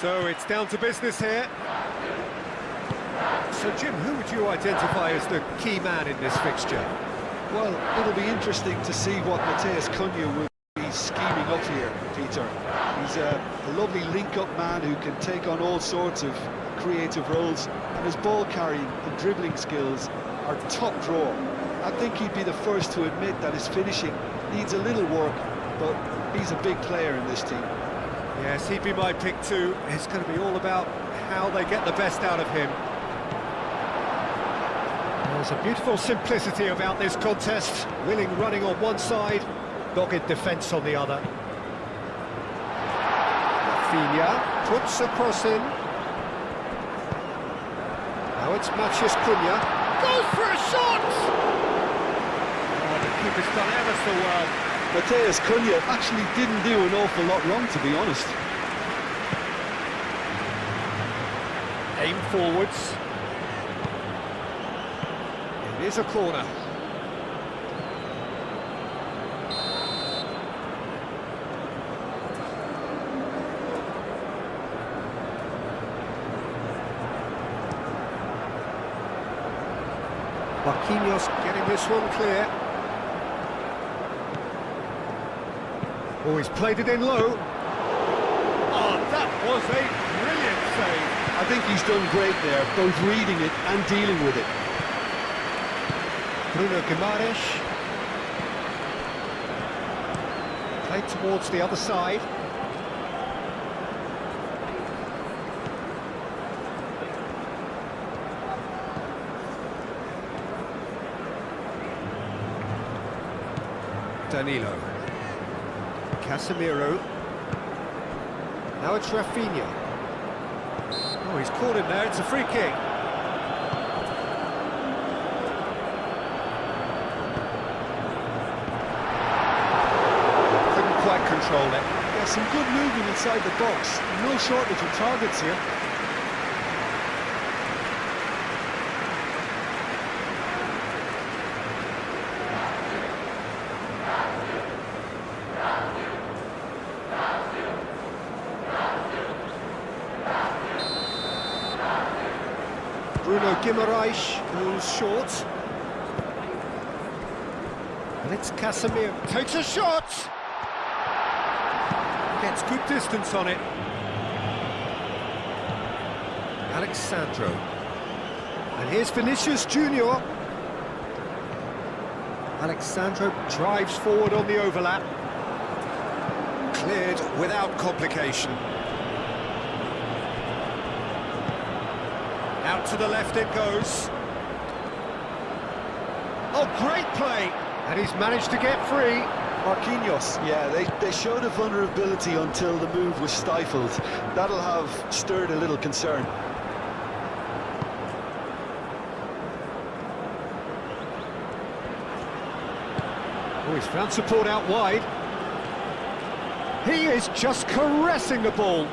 So it's down to business here. So Jim, who would you identify as the key man in this fixture? Well, it'll be interesting to see what Matheus Cunha will be scheming up here, Peter. He's a lovely link-up man who can take on all sorts of creative roles, and his ball carrying and dribbling skills are top drawer. I think he'd be the first to admit that his finishing needs a little work, but he's a big player in this team. Yes, he'd be my pick too. It's going to be all about how they get the best out of him. There's a beautiful simplicity about this contest. Willing running on one side, dogged defence on the other. Rafinha puts a cross in. Now it's Matheus Cunha. Goes for a shot! Oh, the keeper's done ever so well. Matheus Cunha actually didn't do an awful lot wrong, to be honest. Aim forwards. It is a corner. Marquinhos getting this one clear. Oh, he's played it in low. Oh, that was a brilliant save. I think he's done great there, both reading it and dealing with it. Bruno Guimaraes. Played towards the other side. Danilo. Casemiro. Now it's Rafinha. Oh, he's caught him there, it's a free kick. Couldn't quite control it. Yeah, some good movement inside the box. No shortage of targets here. Bruno Guimaraes goes short. And it's Casemiro. Takes a shot! Gets good distance on it. Alexandro. And here's Vinicius Junior. Alexandro drives forward on the overlap. Cleared without complication. Out to the left it goes. Oh, great play! And he's managed to get free. Marquinhos, yeah, they showed a vulnerability until the move was stifled. That'll have stirred a little concern. Oh, he's found support out wide. He is just caressing the ball.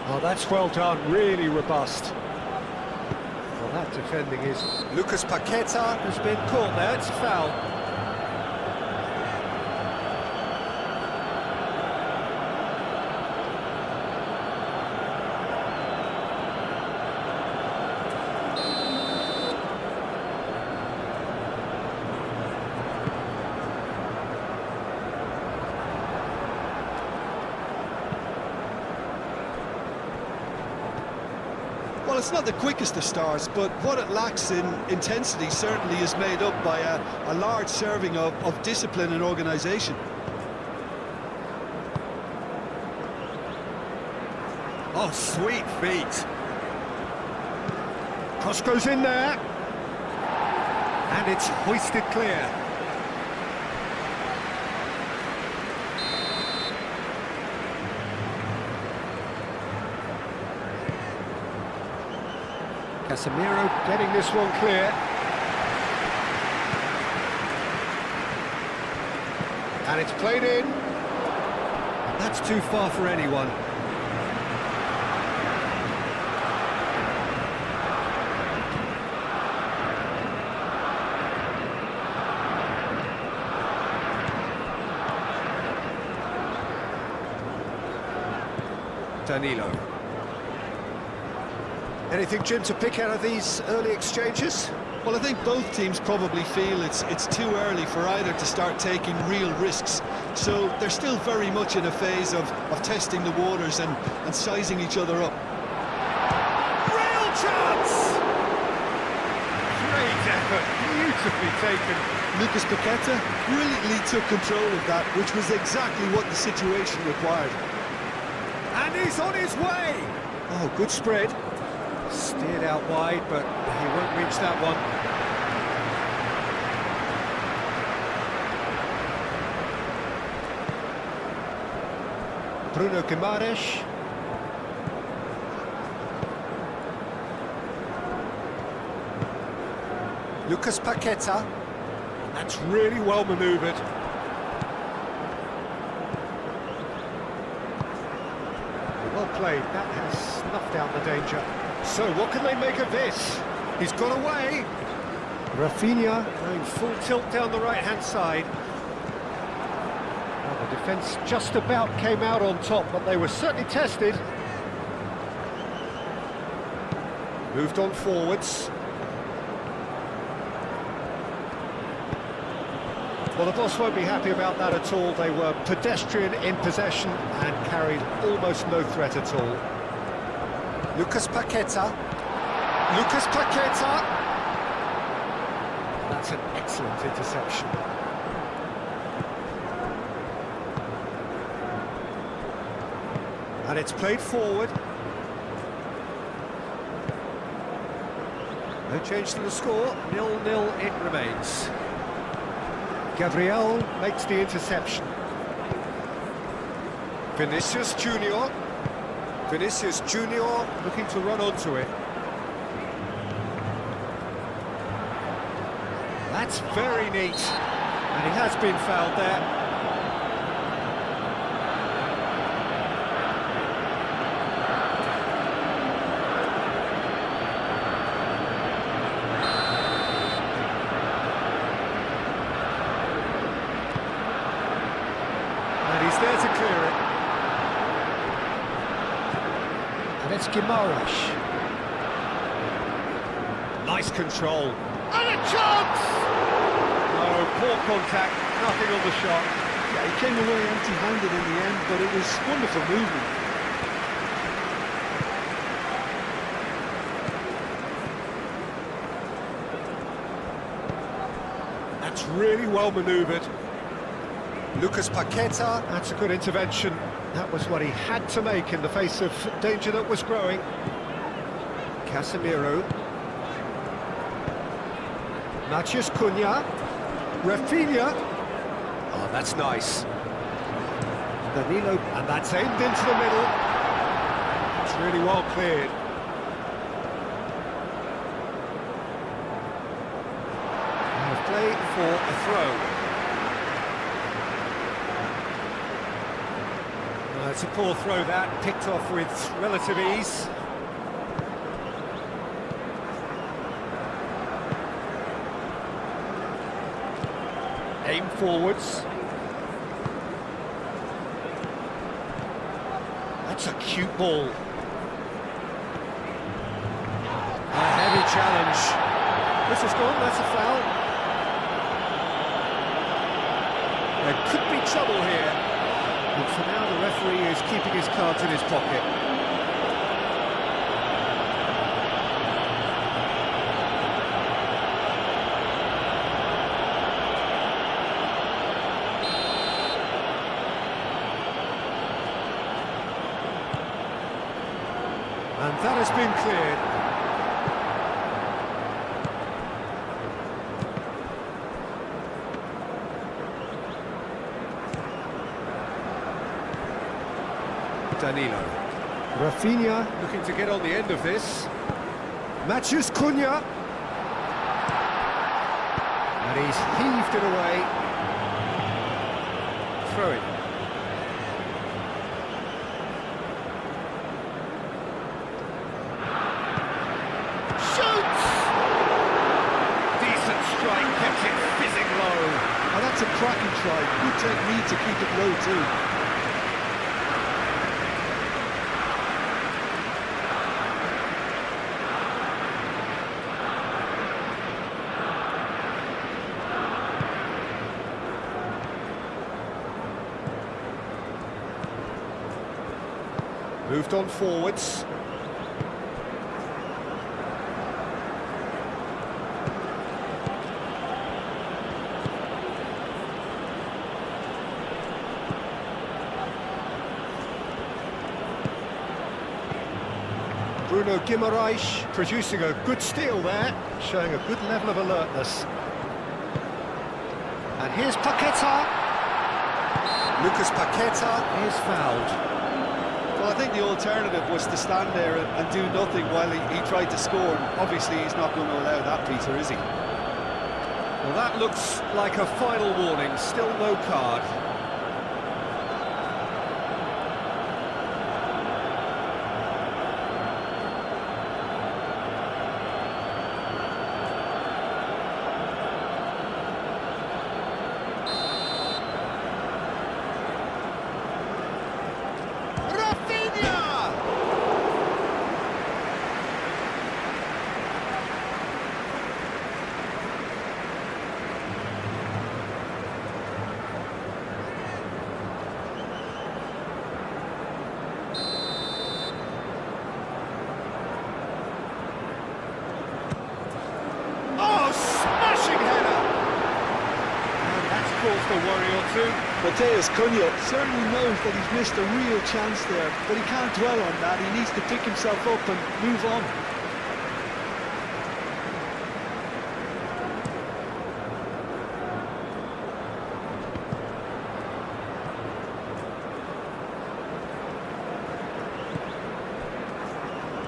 Oh, that's well done, really robust. Well, that defending is... Lucas Paqueta has been caught there, it's a foul. Well, it's not the quickest of starts, but what it lacks in intensity certainly is made up by a large serving of discipline and organisation. Oh, sweet feet. Cross goes in there. And it's hoisted clear. Casemiro getting this one clear. And it's played in. And that's too far for anyone. Danilo. Anything, Jim, to pick out of these early exchanges? Well, I think both teams probably feel it's too early for either to start taking real risks. So they're still very much in a phase of testing the waters and sizing each other up. Real chance! Great effort, beautifully taken. Lucas Paqueta brilliantly took control of that, which was exactly what the situation required. And he's on his way! Oh, good spread. Steered out wide, but he won't reach that one. Bruno Guimaraes. Lucas Paqueta. That's really well manoeuvred. Well played, that has snuffed out the danger. So what can they make of this? He's got away. Rafinha going full tilt down the right-hand side. Well, the defence just about came out on top, but they were certainly tested. Moved on forwards. Well, the boss won't be happy about that at all. They were pedestrian in possession and carried almost no threat at all. Lucas Paqueta. Lucas Paqueta! That's an excellent interception. And it's played forward. No change to the score, 0-0 it remains. Gabriel makes the interception. Vinicius Junior. Vinicius Junior looking to run onto it. That's very neat. And he has been fouled there. And he's there to clear it. And it's Guimaraes. Nice control. And a chance! No, poor contact, nothing on the shot. Yeah, he came away empty-handed in the end, but it was wonderful movement. That's really well manoeuvred. Lucas Paqueta, that's a good intervention. That was what he had to make in the face of danger that was growing. Casemiro. Matheus Cunha. Rafinha. Oh, that's nice. Danilo, and that's aimed into the middle. It's really well cleared. And a play for a throw. It's a poor throw that, picked off with relative ease. Aim forwards. That's a cute ball. A heavy challenge. This is gone, that's a foul. There could be trouble here. But for now, the referee is keeping his cards in his pocket. And that has been cleared. Danilo. Rafinha looking to get on the end of this. Matheus Cunha. And he's heaved it away. Throw it. Shoots! Decent strike, kept it fizzing low. Oh, that's a cracking try. Good technique to keep it low too. Moved on forwards. Bruno Guimaraes producing a good steal there, showing a good level of alertness. And here's Paqueta. Lucas Paqueta is fouled. Well, I think the alternative was to stand there and do nothing while he tried to score. And obviously, he's not going to allow that, Peter, is he? Well, that looks like a final warning. Still no card. A worry or two. Matheus Cunha certainly knows that he's missed a real chance there, but he can't dwell on that. He needs to pick himself up and move on.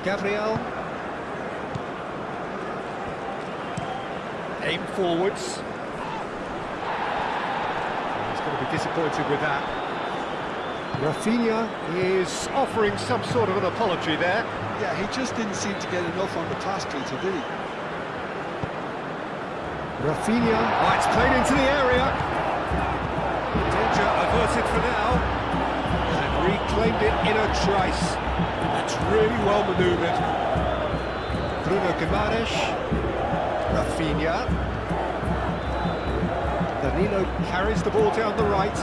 Gabriel. Aim forwards. Disappointed with that. Rafinha is offering some sort of an apology there. Yeah, he just didn't seem to get enough on the pass, Peter, did he? Rafinha. Oh, it's played into the area. Danger averted for now. And reclaimed it in a trice. That's really well manoeuvred. Bruno Guimaraes. Rafinha. Danilo carries the ball down the right.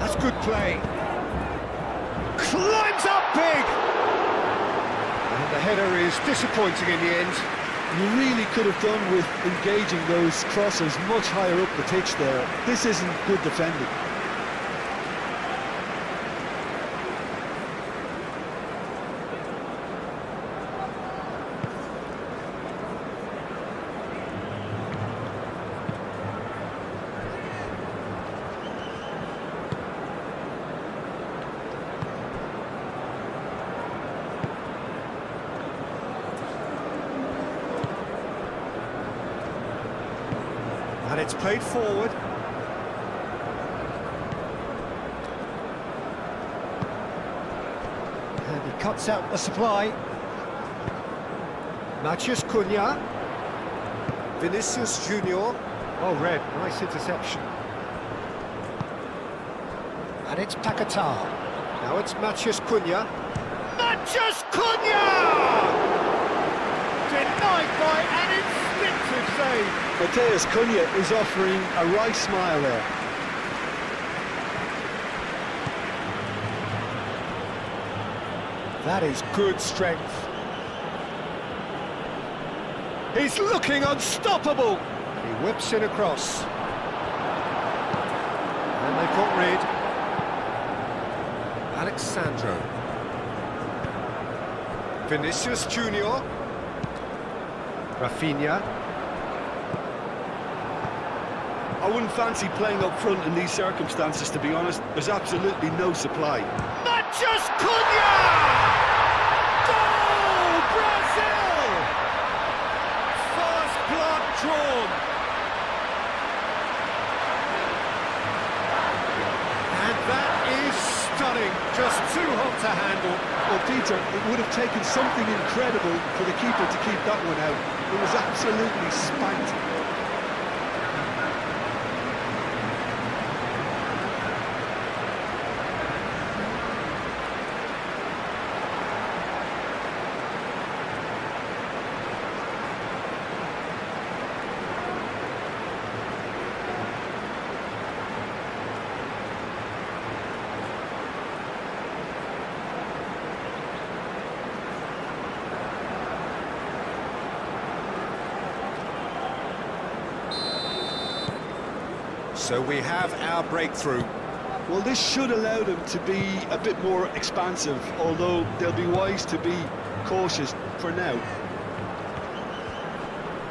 That's good play. Climbs up big! And the header is disappointing in the end. You really could have done with engaging those crosses much higher up the pitch there. This isn't good defending. And it's played forward. And he cuts out the supply. Matheus Cunha. Vinicius Junior. Oh, red. Nice interception. And it's Paqueta. Now it's Matheus Cunha. Matheus Cunha! Denied by an instinctive save. Matheus Cunha is offering a wry smile there. That is good strength. He's looking unstoppable. He whips it across. And they've got rid. Alexandro. Vinicius Junior. Rafinha. I wouldn't fancy playing up front in these circumstances, to be honest. There's absolutely no supply. Matheus Cunha! Goal, Brazil! First blood drawn. And that is stunning. Just too hot to handle. Well, Peter, it would have taken something incredible for the keeper to keep that one out. It was absolutely spanked. So we have our breakthrough. Well, this should allow them to be a bit more expansive, although they'll be wise to be cautious for now.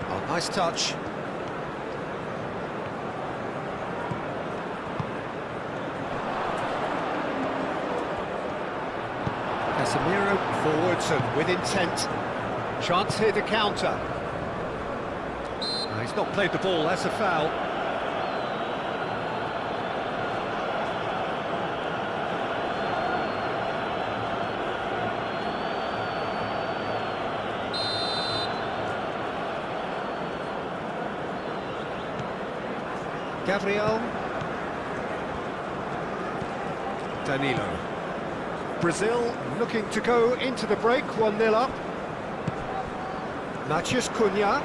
Oh, nice touch. Casemiro forwards and with intent. Chance here to counter. No, he's not played the ball, that's a foul. Gabriel. Danilo. Brazil looking to go into the break, 1-0 up. Matheus Cunha.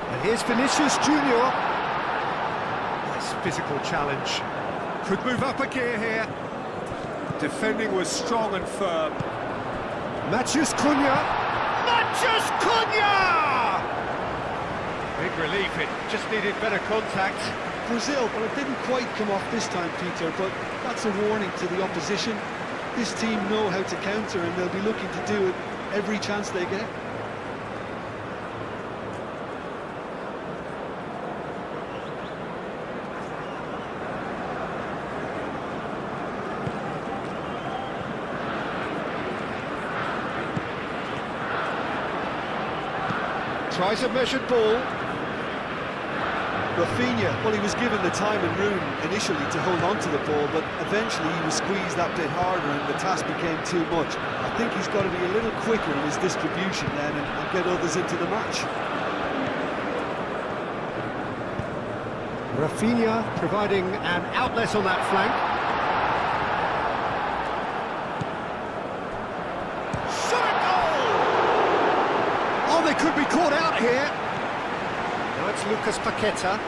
And here's Vinicius Junior. Nice physical challenge. Could move up a gear here. Defending was strong and firm. Matheus Cunha. Matheus Cunha! Big relief, it just needed better contact. Brazil, well, it didn't quite come off this time, Peter, but that's a warning to the opposition. This team know how to counter, and they'll be looking to do it every chance they get. Tries a measured ball. Rafinha, well, he was given the time and room initially to hold on to the ball, but eventually he was squeezed that bit harder and the task became too much. I think he's got to be a little quicker in his distribution then and get others into the match. Rafinha providing an outlet on that flank. Shot goal! Oh, they could be caught out here. Now it's Lucas Paqueta.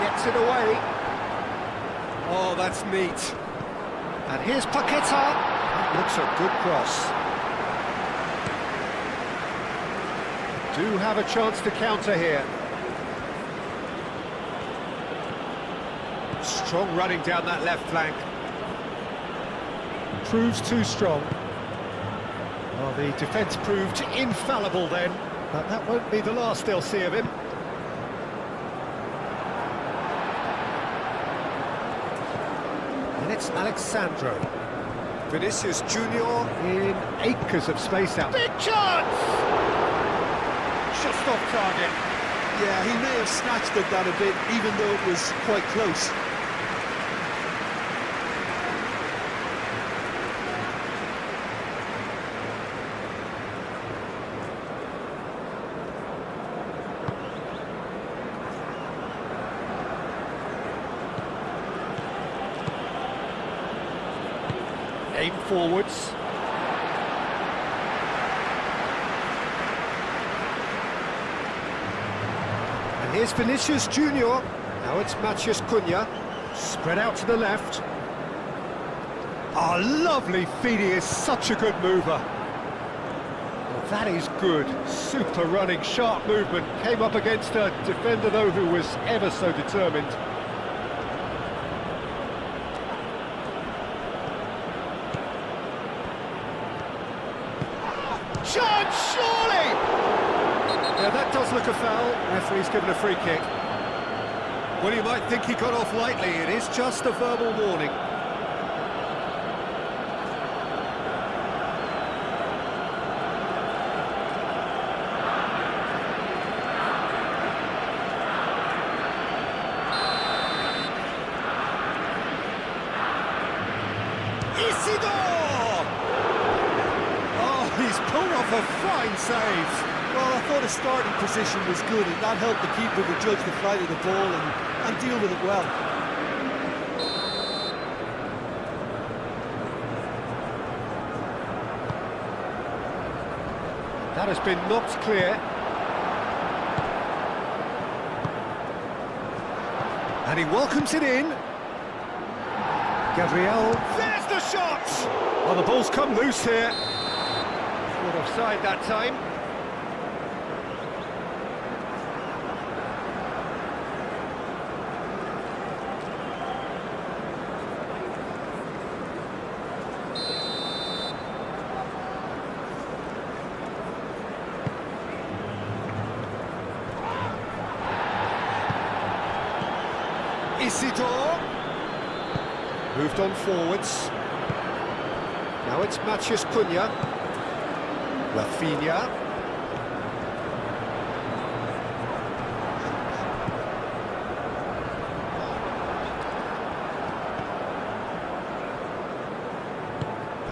Gets it away. Oh, that's neat. And here's Paqueta. That looks a good cross. Do have a chance to counter here. Strong running down that left flank. Proves too strong. Well, the defence proved infallible then, but that won't be the last they'll see of him. And it's Alexandro. Vinicius Junior in acres of space out. Big chance! Just off target. Yeah, he may have snatched at that a bit, even though it was quite close. Aim forwards. And here's Vinicius Junior. Now it's Matheus Cunha. Spread out to the left. Oh, lovely feed. He is such a good mover. Well, that is good. Super running, sharp movement. Came up against a defender, though, who was ever so determined. Chance, surely! Yeah, that does look a foul. Referee's given a free kick. Well, you might think he got off lightly. It is just a verbal warning. He's pulled off a fine save. Well, I thought his starting position was good, and that helped the keeper to judge the flight of the ball and deal with it well. That has been knocked clear. And he welcomes it in. Gabriel. There's the shot! Well, the ball's come loose here. What a offside that time. Isidore. Moved on forwards. Now it's Matheus Cunha. Rafinha.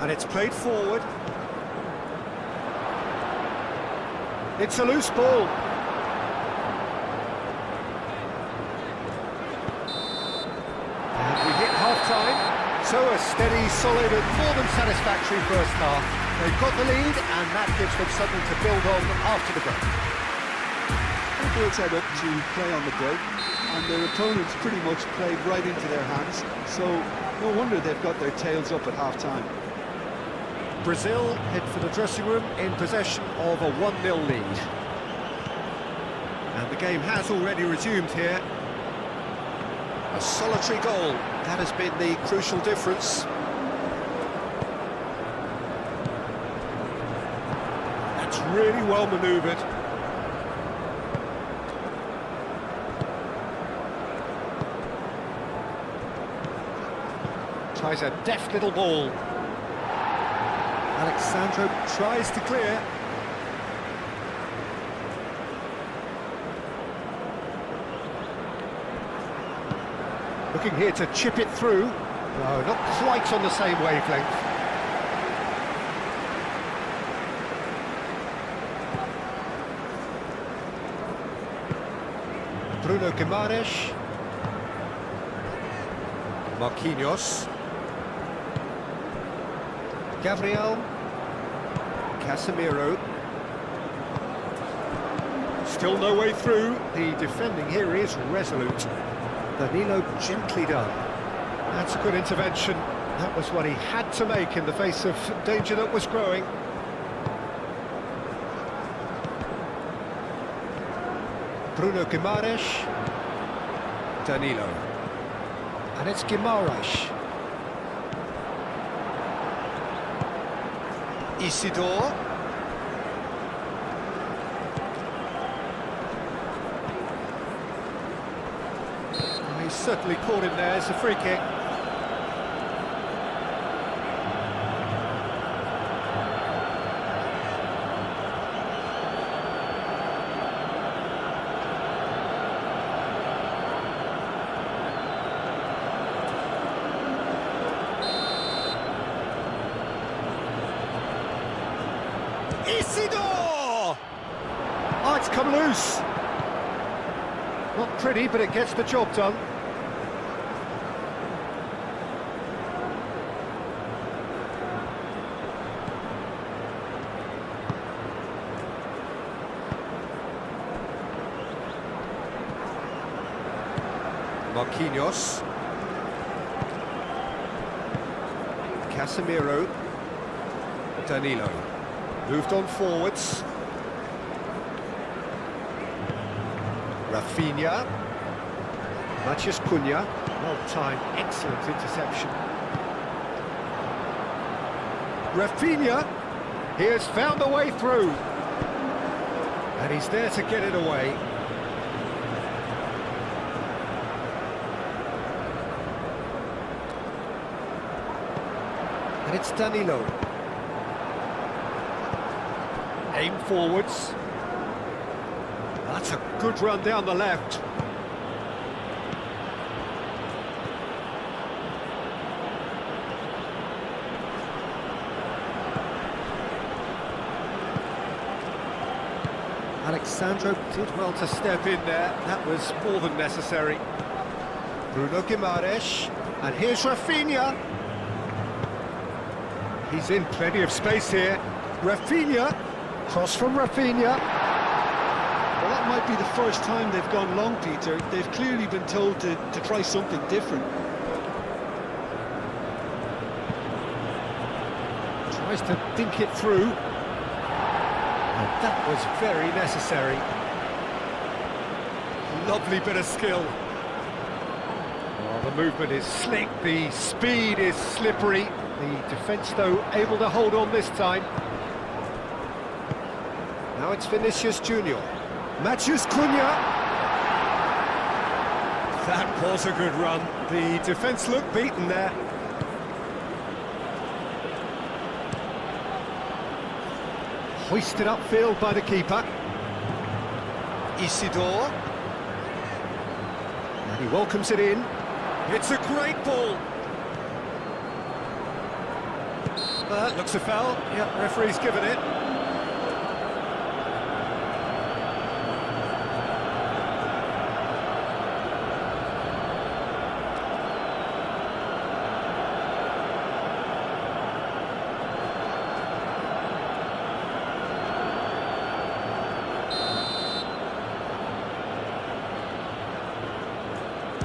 And it's played forward. It's a loose ball. Half-time, so a steady, solid and more than satisfactory first half. They've got the lead and that gives them something to build on after the break. They built set up to play on the break and their opponents pretty much played right into their hands, so no wonder they've got their tails up at half-time. Brazil head for the dressing room in possession of a 1-0 lead. And the game has already resumed here. A solitary goal, that has been the crucial difference. That's really well manoeuvred. Tries a deft little ball. Alexandro tries to clear. Looking here to chip it through. No, not quite on the same wavelength. Bruno Guimaraes. Marquinhos. Gabriel. Casemiro. Still no way through. The defending here is resolute. Danilo gently done. That's a good intervention. That was what he had to make in the face of danger that was growing. Bruno Guimaraes. Danilo. And it's Guimaraes. Isidore. He's certainly caught him there. It's a free kick. Isidore! Oh, it's come loose. Not pretty, but it gets the job done. Marquinhos. Casemiro. Danilo. Moved on forwards. Rafinha. Matheus Cunha. Well timed, excellent interception. Rafinha. He has found a way through. And he's there to get it away. And it's Danilo. Aim forwards. That's a good run down the left. Alexandro did well to step in there. That was more than necessary. Bruno Guimaraes. And here's Rafinha. He's in plenty of space here. Rafinha. Cross from Rafinha. Well, that might be the first time they've gone long, Peter. They've clearly been told to try something different. Tries to dink it through. And that was very necessary. Lovely bit of skill. Oh, the movement is slick, the speed is slippery. The defence, though, able to hold on this time. Now it's Vinicius Junior. Matthews Cunha. That was a good run. The defence looked beaten there. Hoisted upfield by the keeper. Isidore. And he welcomes it in. It's a great ball. Looks a foul. Yeah, referee's given it.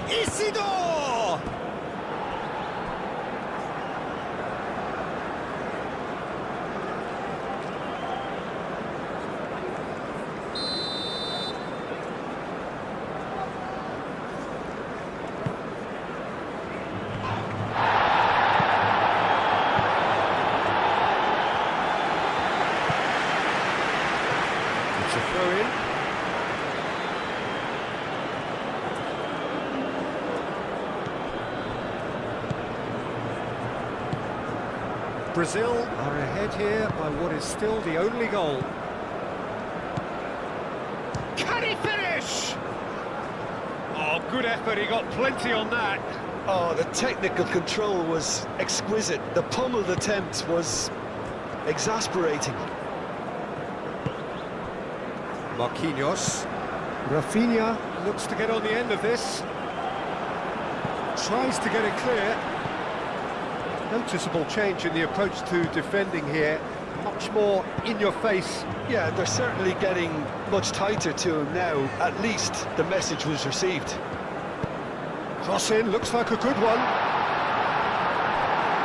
Isidore! It's a throw-in. Brazil are ahead here by what is still the only goal. Can he finish? Oh, good effort, he got plenty on that. Oh, the technical control was exquisite. The pummeled attempt was exasperating. Marquinhos. Rafinha looks to get on the end of this. Tries to get it clear. Noticeable change in the approach to defending here. Much more in your face. Yeah, they're certainly getting much tighter to him now. At least the message was received. Cross in, looks like a good one.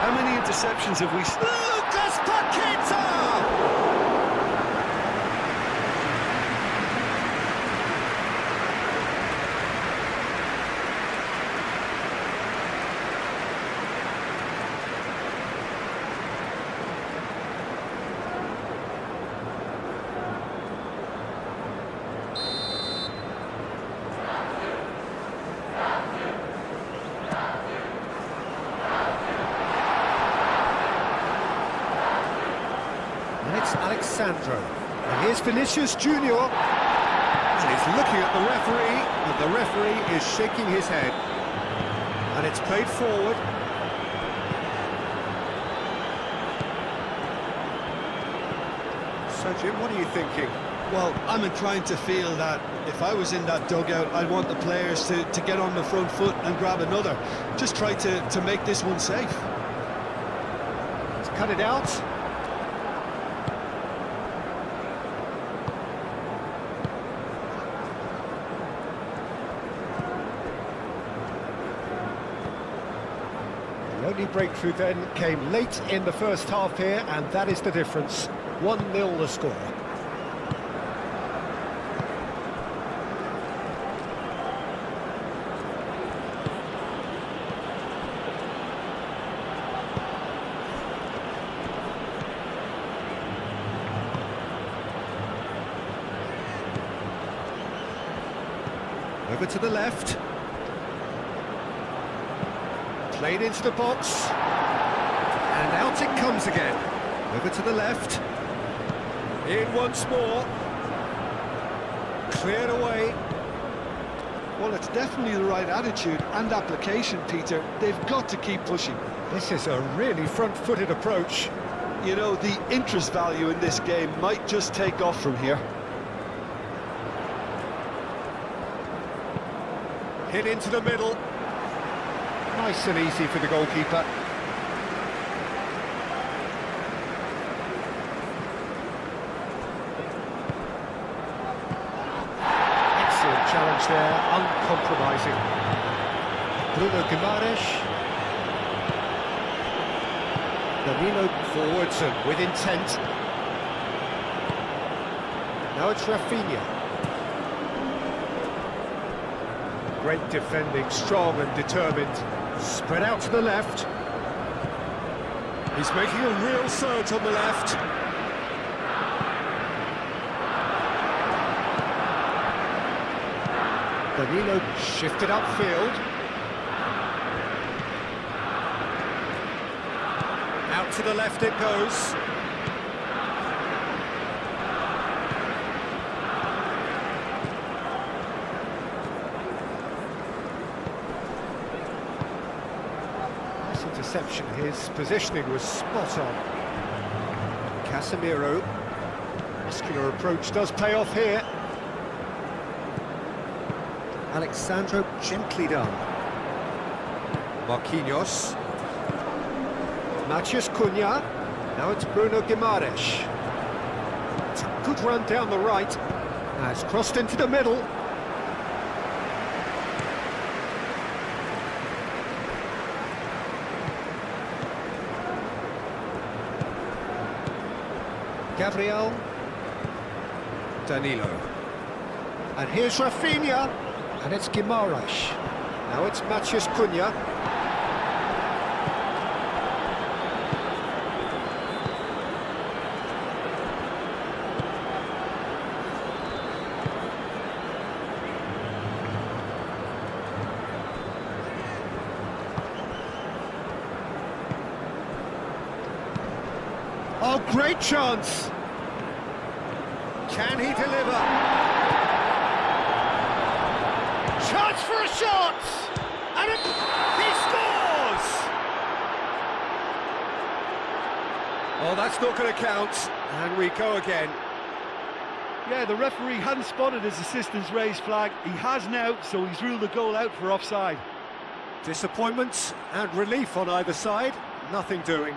How many interceptions have we seen? Lucas Paqueta! It's Alexandro. And here's Vinicius Junior. And he's looking at the referee, and the referee is shaking his head. And it's played forward. So, Jim, what are you thinking? Well, I'm inclined to feel that if I was in that dugout, I'd want the players to get on the front foot and grab another. Just try to make this one safe. Let's cut it out. The only breakthrough then came late in the first half here, and that is the difference. 1-0 the score. Over to the left. Played into the box. And out it comes again. Over to the left. In once more. Cleared away. Well, it's definitely the right attitude and application, Peter. They've got to keep pushing. This is a really front-footed approach. You know, the interest value in this game might just take off from here. Hit into the middle. Nice and easy for the goalkeeper. Excellent challenge there, uncompromising. Bruno Guimaraes. Danilo forwards and with intent. Now it's Rafinha. Great defending, strong and determined. Spread out to the left. He's making a real surge on the left. Danilo shifted upfield. Out to the left it goes. Nice interception. His positioning was spot on. Casemiro. Muscular approach does pay off here. Alexandro gently done. Marquinhos. Matheus Cunha. Now it's Bruno Guimaraes. It's a good run down the right. Now it's crossed into the middle. Gabriel. Danilo. And here's Rafinha. And it's Guimaraes. Now it's Matheus Cunha. Oh, great chance! Can he deliver? Chance for a shot! And he scores! Oh, that's not going to count. And we go again. Yeah, the referee hadn't spotted his assistant's raised flag. He has now, so he's ruled the goal out for offside. Disappointment and relief on either side. Nothing doing.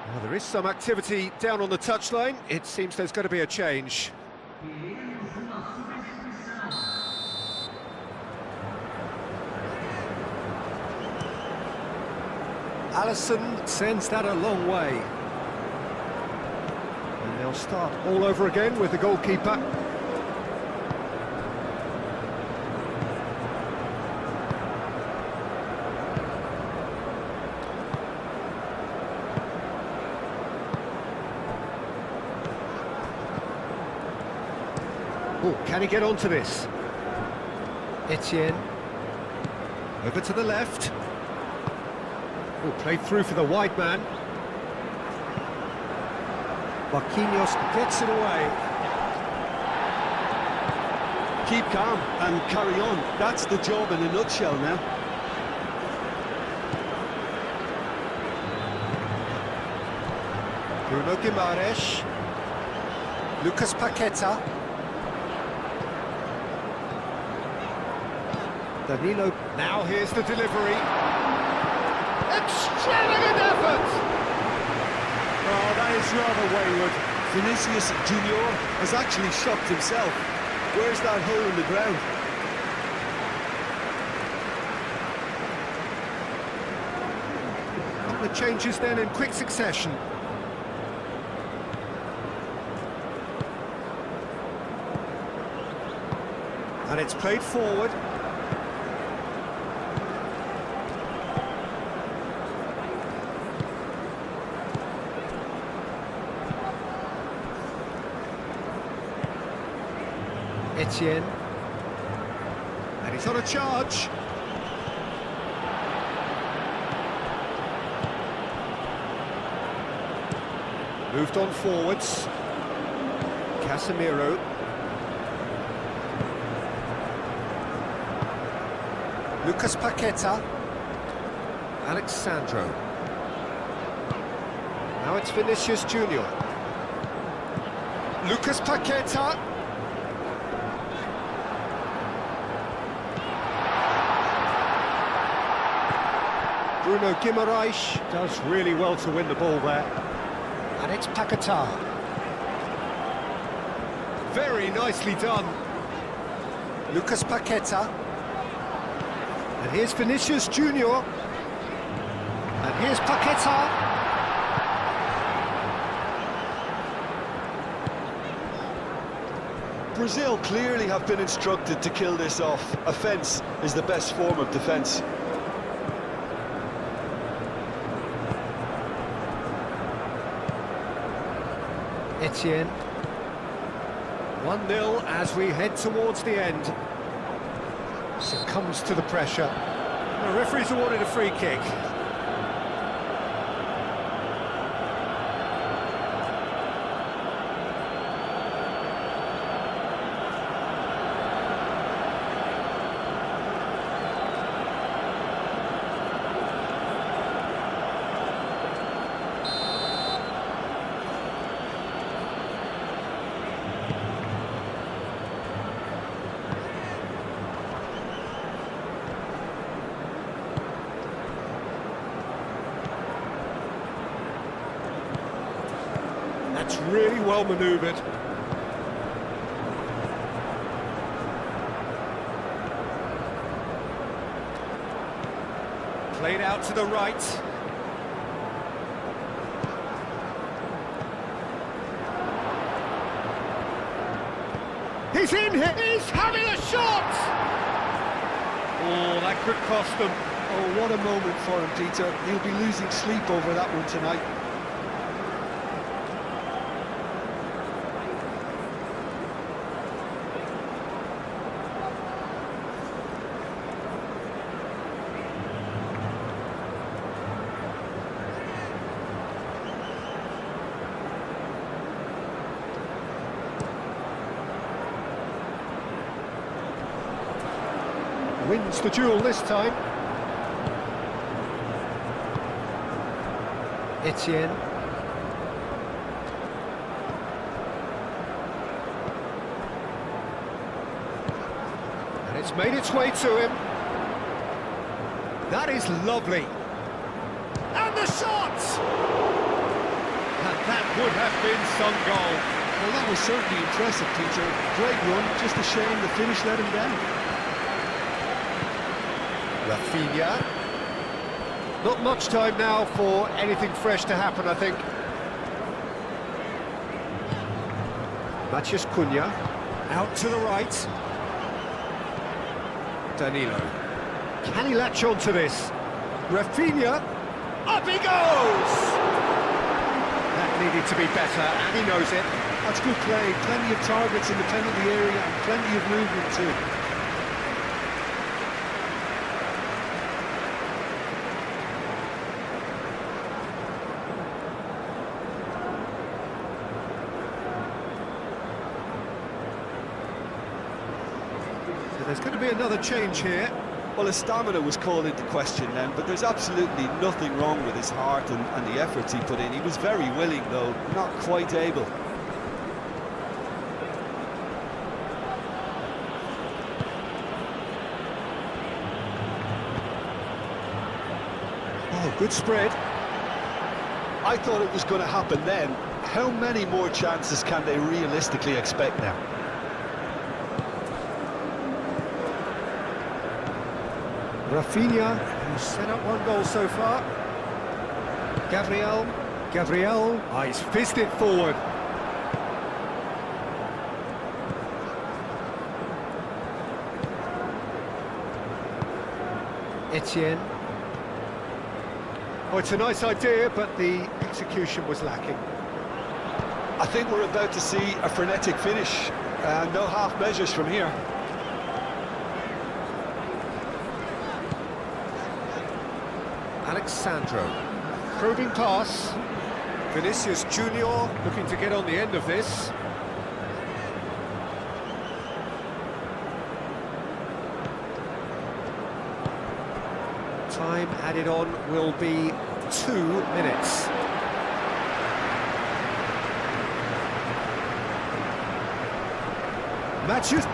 Well, there is some activity down on the touchline. It seems there's going to be a change. Alisson sends that a long way. And they'll start all over again with the goalkeeper. Oh, can he get onto this? Etienne. Over to the left. Oh, played through for the wide man. Marquinhos gets it away. Keep calm and carry on. That's the job in a nutshell now. Bruno Guimaraes. Lucas Paqueta. Danilo, now here's the delivery. Extravagant effort! Oh, that is rather wayward. Vinicius Junior has actually shocked himself. Where's that hole in the ground? A couple of changes then in quick succession. And it's played forward. Etienne. And he's on a charge. Moved on forwards. Casemiro. Lucas Paqueta. Alexandro. Now it's Vinicius Junior. Lucas Paqueta. Bruno Guimaraes does really well to win the ball there. And it's Paqueta. Very nicely done. Lucas Paqueta. And here's Vinicius Junior. And here's Paqueta. Brazil clearly have been instructed to kill this off. Offence is the best form of defence. Etienne. 1-0 as we head towards the end. Succumbs to the pressure. The referee's awarded a free kick. That's really well manoeuvred. Played out to the right. He's in here! He's having a shot! Oh, that could cost them. Oh, what a moment for him, Peter. He'll be losing sleep over that one tonight. Wins the duel this time. Etienne. And it's made its way to him. That is lovely. And the shot! And that would have been some goal. Well, that was certainly impressive, Peter. Great run, just a shame the finish let him down. Rafinha. Not much time now for anything fresh to happen, I think. Matheus Cunha. Out to the right. Danilo. Can he latch on to this? Rafinha. Up he goes! That needed to be better, and he knows it. That's good play. Plenty of targets in the penalty area and plenty of movement too. There's going to be another change here. Well, his stamina was called into question then, but there's absolutely nothing wrong with his heart and the efforts he put in. He was very willing, though, not quite able. Oh, good spread. I thought it was going to happen then. How many more chances can they realistically expect now? Rafinha, who's set up one goal so far. Gabriel. Oh, he's fizzed it forward. Etienne. Oh, it's a nice idea, but the execution was lacking. I think we're about to see a frenetic finish. No half measures from here. Alexandro, probing pass. Vinicius Junior looking to get on the end of this. Time added on will be 2 minutes. Matheus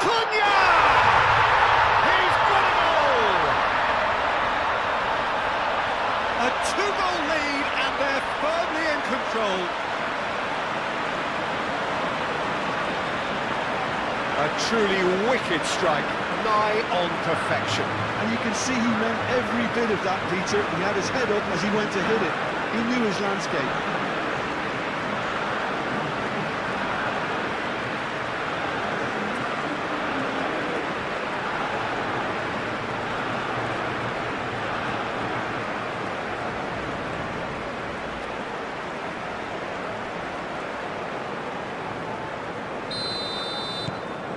Cunha! A 2-goal lead, and they're firmly in control. A truly wicked strike, nigh on perfection. And you can see he meant every bit of that, Peter. He had his head up as he went to hit it. He knew his landscape.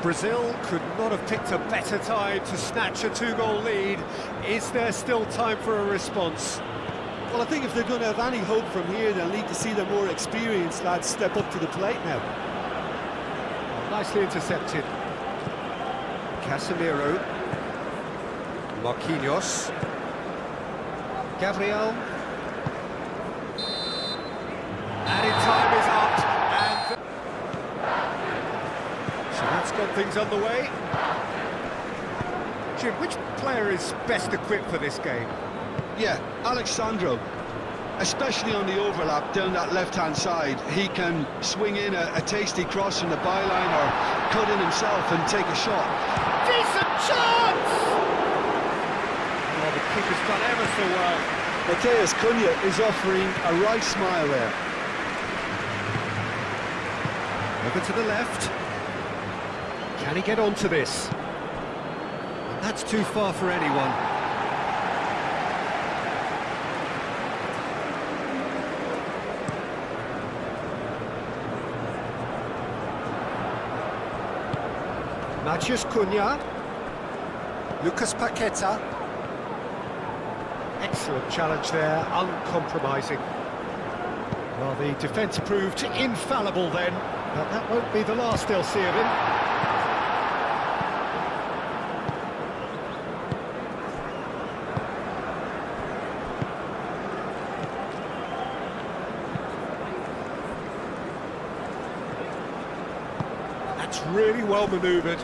Brazil could not have picked a better time to snatch a two-goal lead. Is there still time for a response? Well, I think if they're going to have any hope from here, they'll need to see the more experienced lads step up to the plate now. Nicely intercepted. Casemiro. Marquinhos. Gabriel. Added time is up. And so that's got things underway. Jim, which player is best equipped for this game? Yeah, Alexandro, especially on the overlap down that left-hand side. He can swing in a tasty cross from the byline or cut in himself and take a shot. Decent chance! Oh, the keeper's done ever so well. Matheus Cunha is offering a right smile there. Over to the left. Can he get onto this? And that's too far for anyone. Matheus Cunha. Lucas Paqueta. Excellent challenge there, uncompromising. Well, the defence proved infallible then, but that won't be the last they'll see of him. That's really well manoeuvred.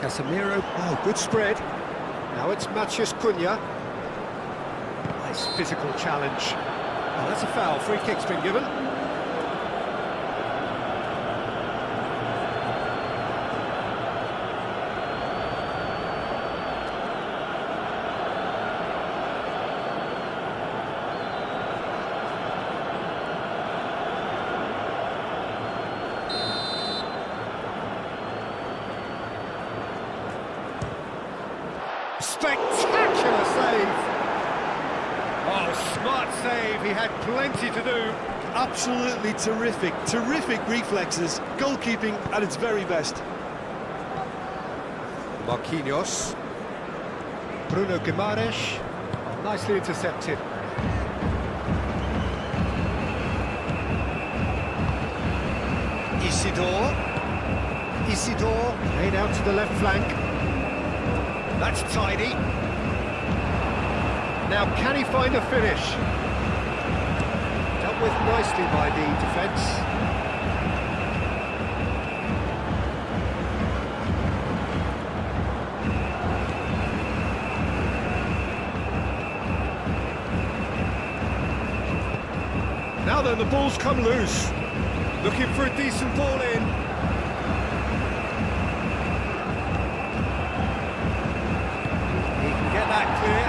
Casemiro, oh, good spread. Now it's Matheus Cunha. Nice physical challenge. Oh, that's a foul, free kick's been given. Spectacular save! Oh, smart save, he had plenty to do. Absolutely terrific, terrific reflexes, goalkeeping at its very best. Marquinhos. Bruno Guimaraes. Oh, nicely intercepted. Isidore, played out to the left flank. That's tidy. Now, can he find a finish? Dealt with nicely by the defence. Now then, the ball's come loose. Looking for a decent ball in. That clear.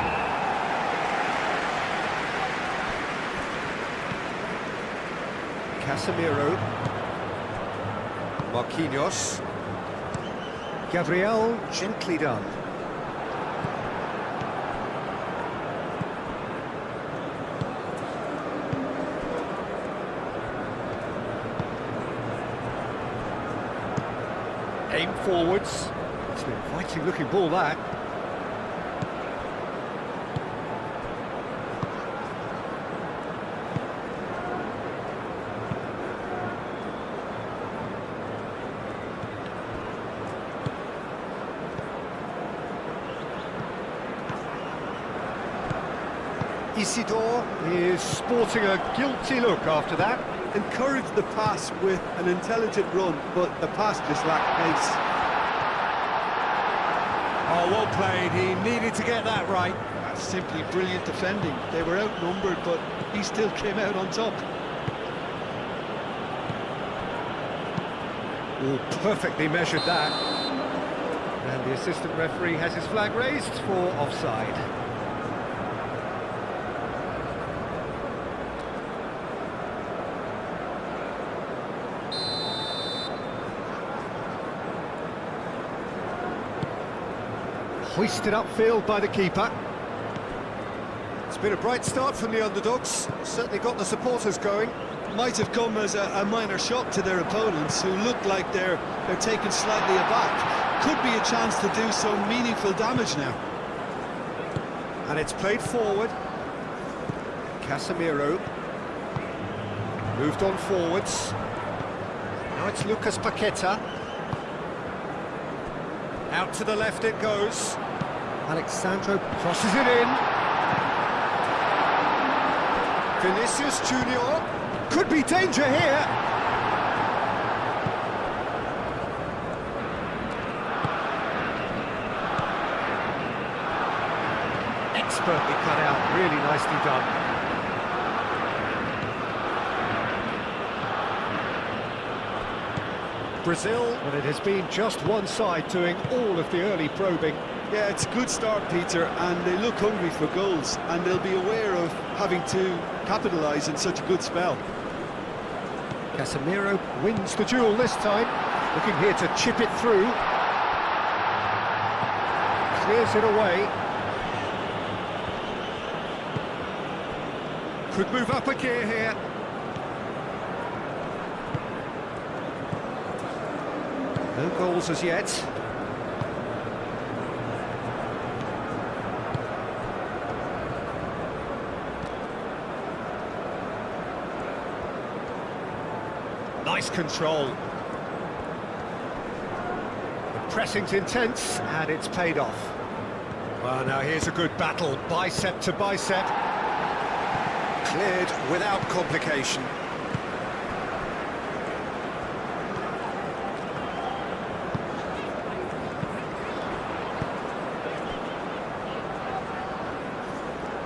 Casemiro. Marquinhos. Gabriel, gently done. Aim forwards. It's an inviting looking ball, that. Isidore is sporting a guilty look after that. Encouraged the pass with an intelligent run, but the pass just lacked pace. Oh, well played. He needed to get that right. That's simply brilliant defending. They were outnumbered, but he still came out on top. Oh, perfectly measured that. And the assistant referee has his flag raised for offside. Hoisted upfield by the keeper. It's been a bright start from the underdogs, certainly got the supporters going. Might have come as a minor shock to their opponents, who look like they're taken slightly aback. Could be a chance to do some meaningful damage now. And it's played forward. Casemiro. Moved on forwards. Now it's Lucas Paqueta. Out to the left it goes. Alexandro crosses it in. Vinicius Junior. Could be danger here. Expertly cut out, really nicely done. Brazil, well, it has been just one side doing all of the early probing. Yeah, it's a good start, Peter, and they look hungry for goals, and they'll be aware of having to capitalise in such a good spell. Casemiro wins the duel this time, looking here to chip it through. Clears it away. Could move up a gear here. No goals as yet. Nice control. The pressing's intense, and it's paid off. Well, now here's a good battle, bicep to bicep. Cleared without complication.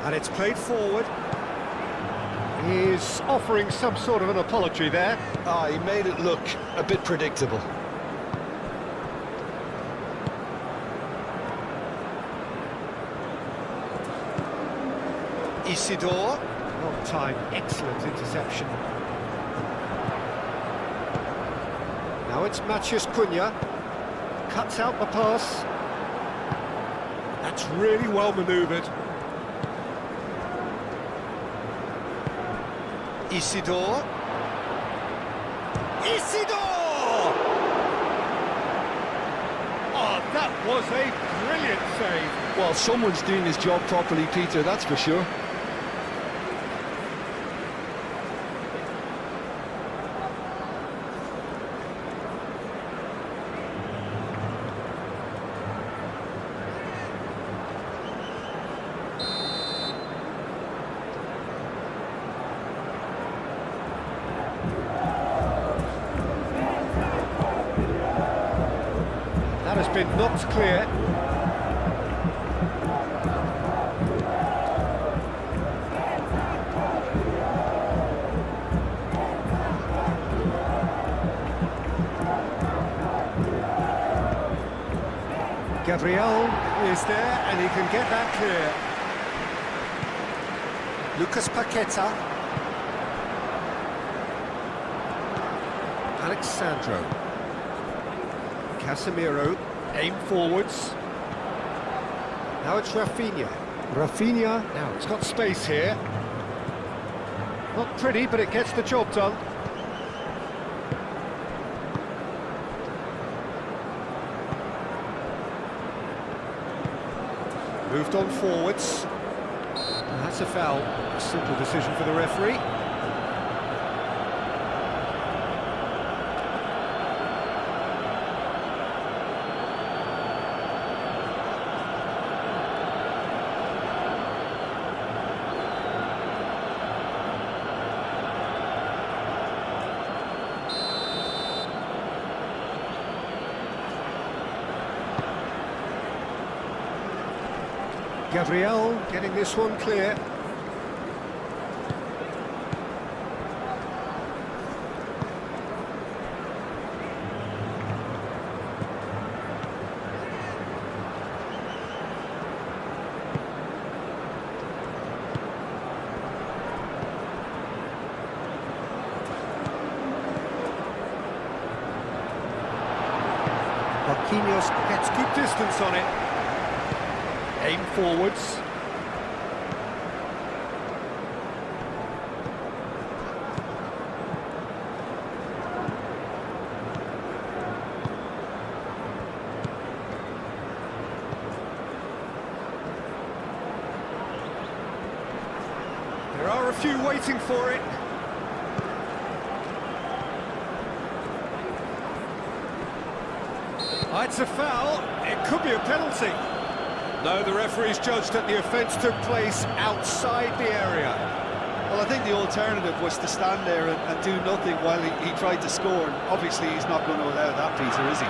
And it's played forward. He's offering some sort of an apology there. Ah, he made it look a bit predictable. Isidore. Long time, excellent interception. Now it's Matheus Cunha. Cuts out the pass. That's really well manoeuvred. Isidore. Isidore! Oh, that was a brilliant save. Well, someone's doing his job properly, Peter, that's for sure. That has been knocked clear. Gabriel is there, and he can get that clear. Lucas Paqueta. Alexandro. Casemiro, aim forwards. Now it's Rafinha. Rafinha, now it's got space here. Not pretty, but it gets the job done. Moved on forwards. And that's a foul. A simple decision for the referee. Gabriel getting this one clear. Marquinhos gets good distance on it. Aim forwards. few waiting for it. Oh, it's a foul. It could be a penalty. No, the referee's judged that the offence took place outside the area. Well, I think the alternative was to stand there and do nothing while he tried to score. And obviously, he's not going to allow that, Peter, is he?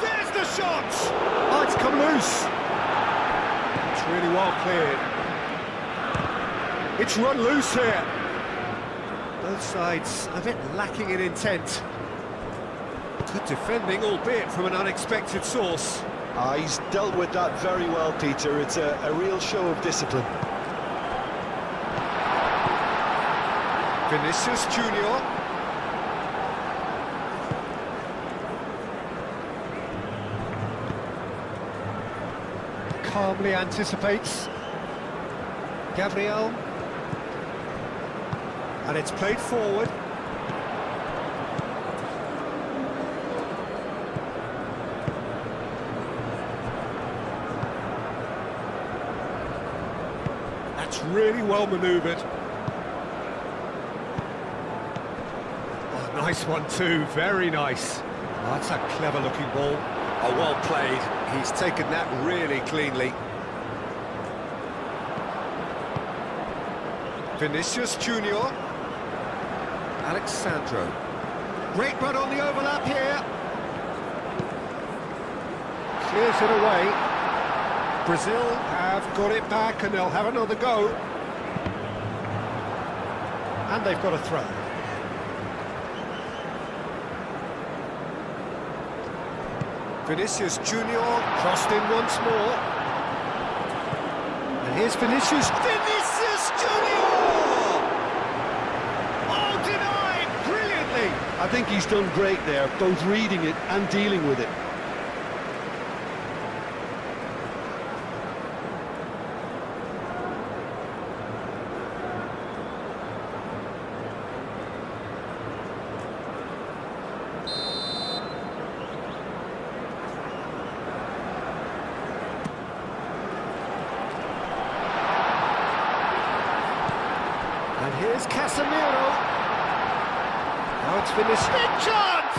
There's the shot! Oh, it's come loose. It's really well cleared. It's run loose here. Both sides a bit lacking in intent. Good defending, albeit from an unexpected source. He's dealt with that very well, Peter. It's a real show of discipline. Vinicius Junior. Calmly anticipates. Gabriel. And it's played forward. That's really well manoeuvred. Oh, nice one too, very nice. Oh, that's a clever looking ball. Oh, well played. He's taken that really cleanly. Vinicius Junior. Alexandro. Great run on the overlap here. Clears it away. Brazil have got it back and they'll have another go. And they've got a throw. Vinicius Junior crossed in once more. And here's Vinicius. Vinicius Junior! I think he's done great there, both reading it and dealing with it. And here's Casemiro. Now it's finished. Big chance!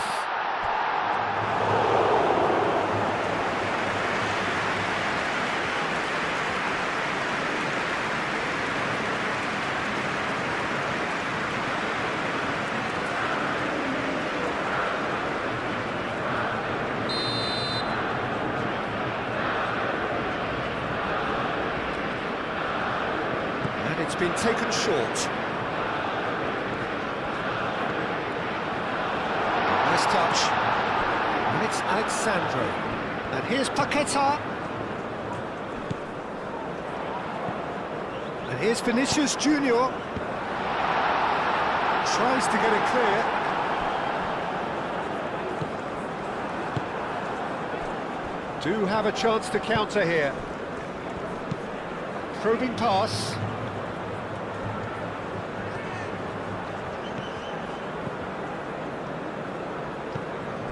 And it's been taken short. Nice touch. And it's Alexandro. And here's Paqueta. And here's Vinicius Junior. Tries to get it clear. Do have a chance to counter here. Probing pass.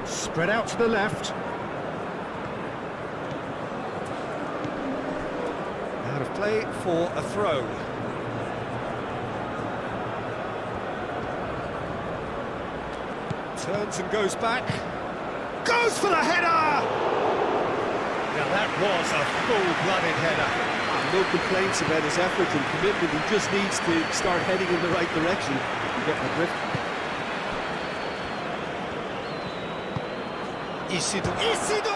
Spread out to the left. Out of play for a throw. Turns and goes back. Goes for the header! Now that was a full-blooded header. No complaints about his effort and commitment. He just needs to start heading in the right direction. You get my drift. Isidore!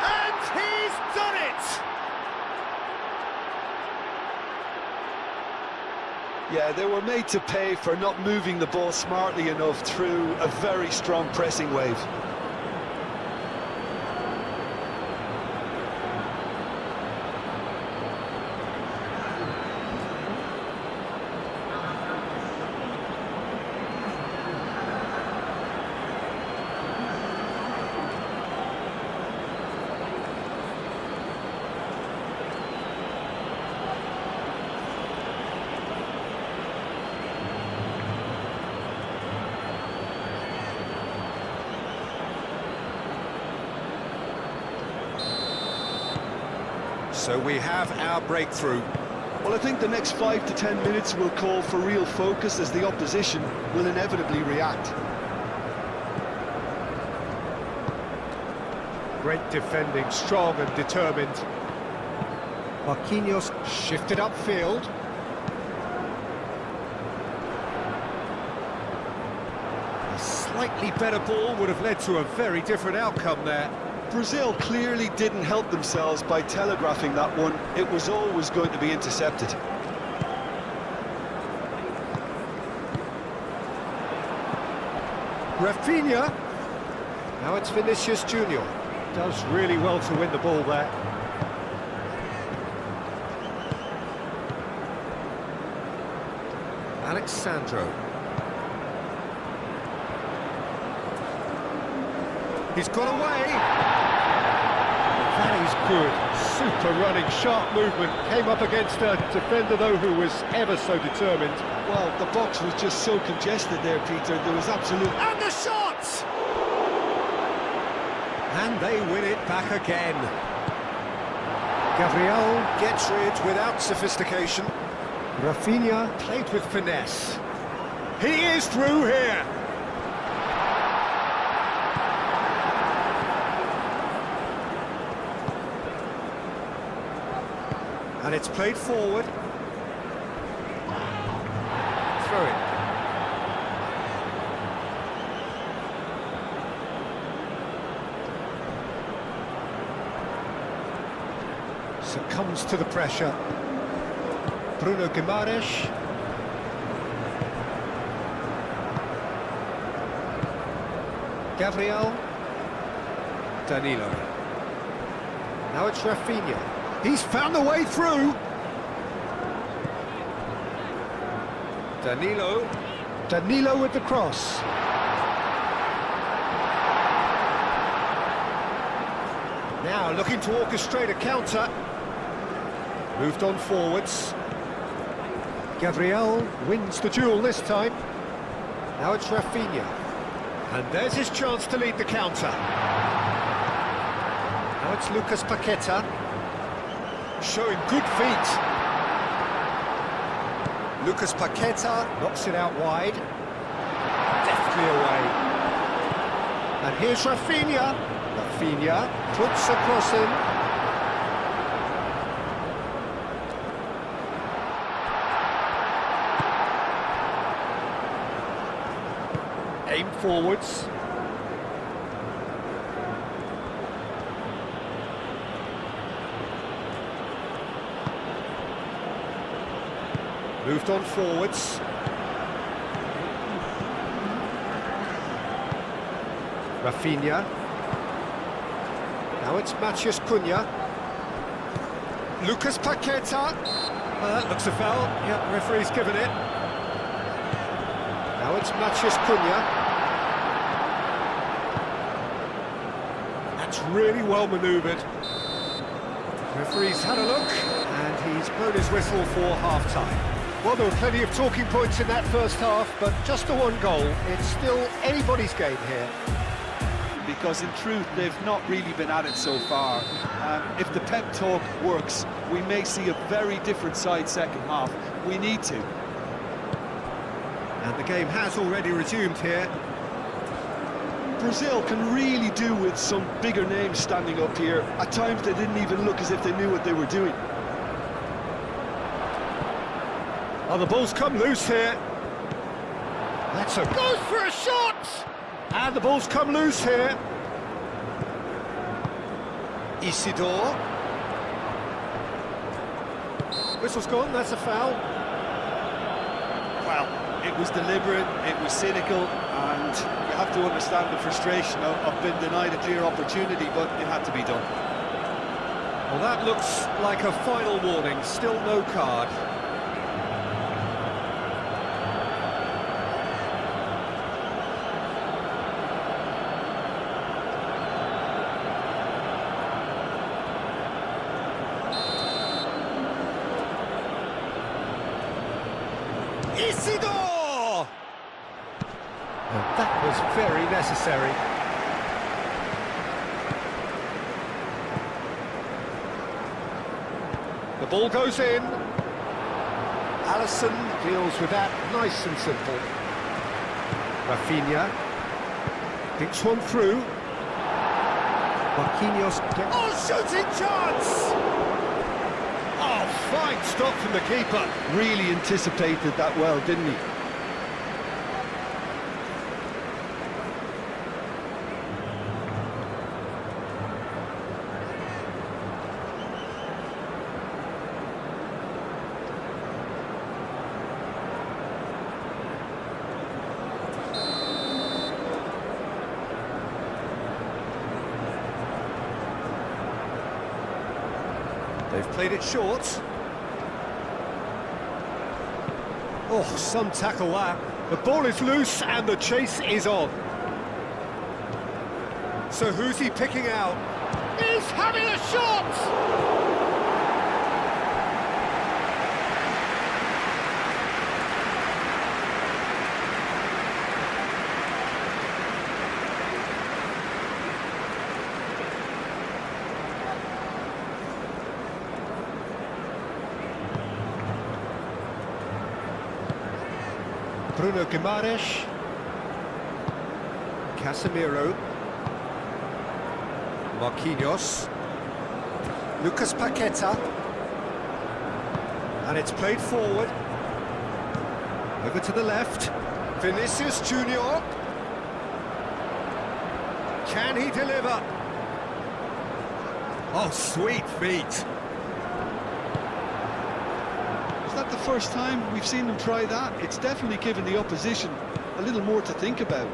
And he's done it! Yeah, they were made to pay for not moving the ball smartly enough through a very strong pressing wave. So we have our breakthrough. Well, I think the next 5 to 10 minutes will call for real focus as the opposition will inevitably react. Great defending, strong and determined. Marquinhos shifted upfield. A slightly better ball would have led to a very different outcome there. Brazil clearly didn't help themselves by telegraphing that one. It was always going to be intercepted. Rafinha. Now it's Vinicius Junior. Does really well to win the ball there. Alexandro. He's got away. That is good. Super running, sharp movement. Came up against a defender, though, who was ever so determined. Well, the box was just so congested there, Peter. There was absolute... And the shot! And they win it back again. Gabriel gets rid without sophistication. Rafinha played with finesse. He is through here. And it's played forward. Throw it. Succumbs to the pressure. Bruno Guimaraes. Gabriel. Danilo. Now it's Rafinha. He's found the way through. Danilo. Danilo with the cross. Now looking to orchestrate a counter. Moved on forwards. Gabriel wins the duel this time. Now it's Rafinha. And there's his chance to lead the counter. Now it's Lucas Paqueta. Showing good feet. Lucas Paqueta knocks it out wide. Deftly away. And here's Rafinha. Rafinha puts a cross in. Aim forwards. Moved on forwards. Rafinha. Now it's Matheus Cunha. Lucas Paqueta. That looks a foul. Yep, referee's given it. Now it's Matheus Cunha. That's really well manoeuvred. Referee's had a look, and he's blown his whistle for half-time. Well, there were plenty of talking points in that first half, but just the one goal. It's still anybody's game here. Because in truth, they've not really been at it so far. If the pep talk works, we may see a very different side second half. We need to. And the game has already resumed here. Brazil can really do with some bigger names standing up here. At times they didn't even look as if they knew what they were doing. Oh, the ball's come loose here. That's a... Goes for a shot! And the ball's come loose here. Isidore. Whistle's gone, that's a foul. Well, it was deliberate, it was cynical, and you have to understand the frustration of being denied a clear opportunity, but it had to be done. Well, that looks like a final warning, still no card. Isidore! And that was very necessary. The ball goes in. Alisson deals with that nice and simple. Rafinha thinks one through. Marquinhos. Oh, shooting chance! Oh, fine stop from the keeper. Really anticipated that well, didn't he? They've played it short. Oh, some tackle that. The ball is loose and the chase is on. So who's he picking out? He's having a shot! Bruno Guimaraes, Casemiro, Marquinhos, Lucas Paqueta, and it's played forward, over to the left, Vinicius Junior, can he deliver? Oh, sweet feet. Is that the first time we've seen them try that? It's definitely given the opposition a little more to think about.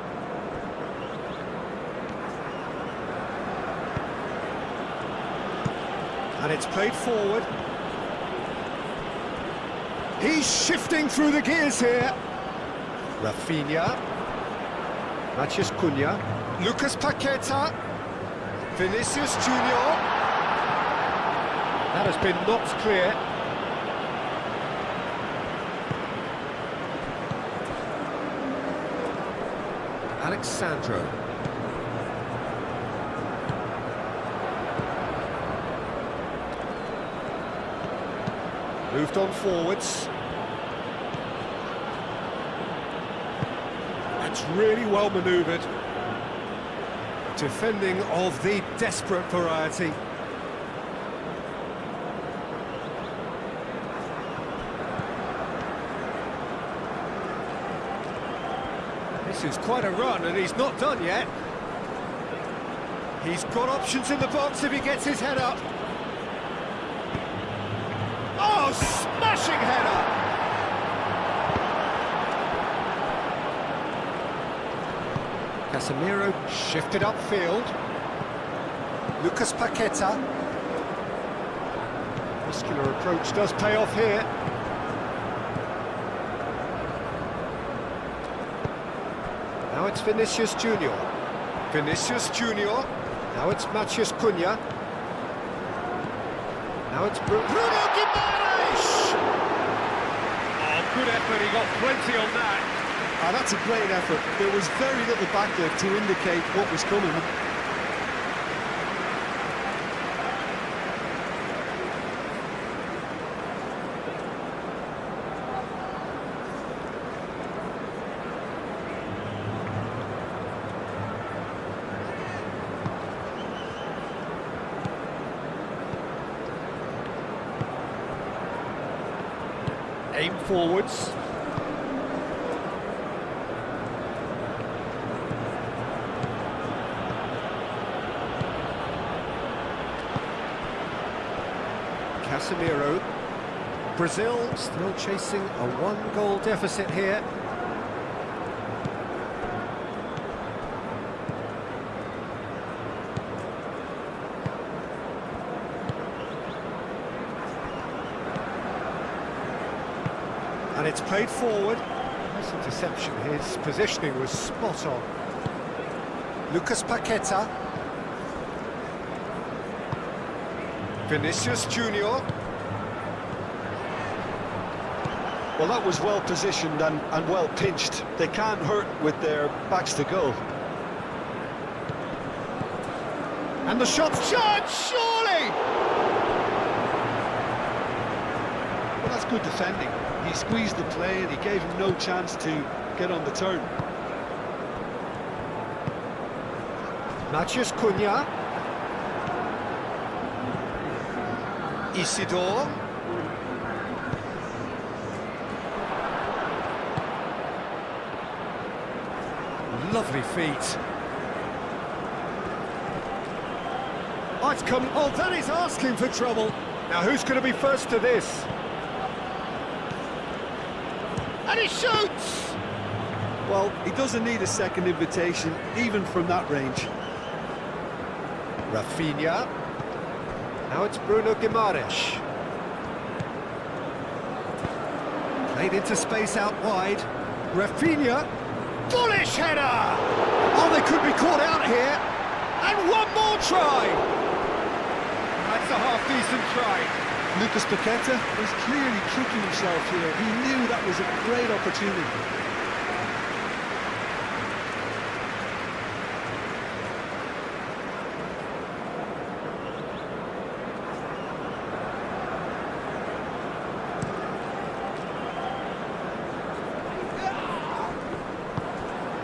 And it's played forward. He's shifting through the gears here. Rafinha, Matheus Cunha, Lucas Paqueta, Vinicius Junior. That has been knocked clear. Alexandro. Moved on forwards. That's really well manoeuvred. Defending of the desperate variety. This is quite a run, and he's not done yet. He's got options in the box if he gets his head up. Oh, smashing header! Casemiro shifted upfield. Lucas Paqueta. Muscular approach does pay off here. Now it's Vinicius Junior. Vinicius Junior. Now it's Matheus Cunha. Now it's Bruno Guimaraes! Oh, good effort, he got plenty on that. That's a great effort. There was very little backlift to indicate what was coming. Aim forwards. Casemiro. Brazil still chasing a one-goal deficit here. And it's played forward. Nice interception. His positioning was spot on. Lucas Paqueta. Vinicius Junior. Well, that was well positioned and well pinched. They can't hurt with their backs to goal. And the shot's charged, surely! good defending. He squeezed the play and he gave him no chance to get on the turn. Matheus Cunha. Isidore. Lovely feet. Oh, it's come. Oh, that is asking for trouble. Now, who's going to be first to this? And he shoots! Well, he doesn't need a second invitation, even from that range. Rafinha. Now it's Bruno Guimaraes. Played into space out wide. Rafinha. Bullish header! Oh, they could be caught out here. And one more try! That's a half-decent try. Lucas Paqueta was clearly kicking himself here. He knew that was a great opportunity.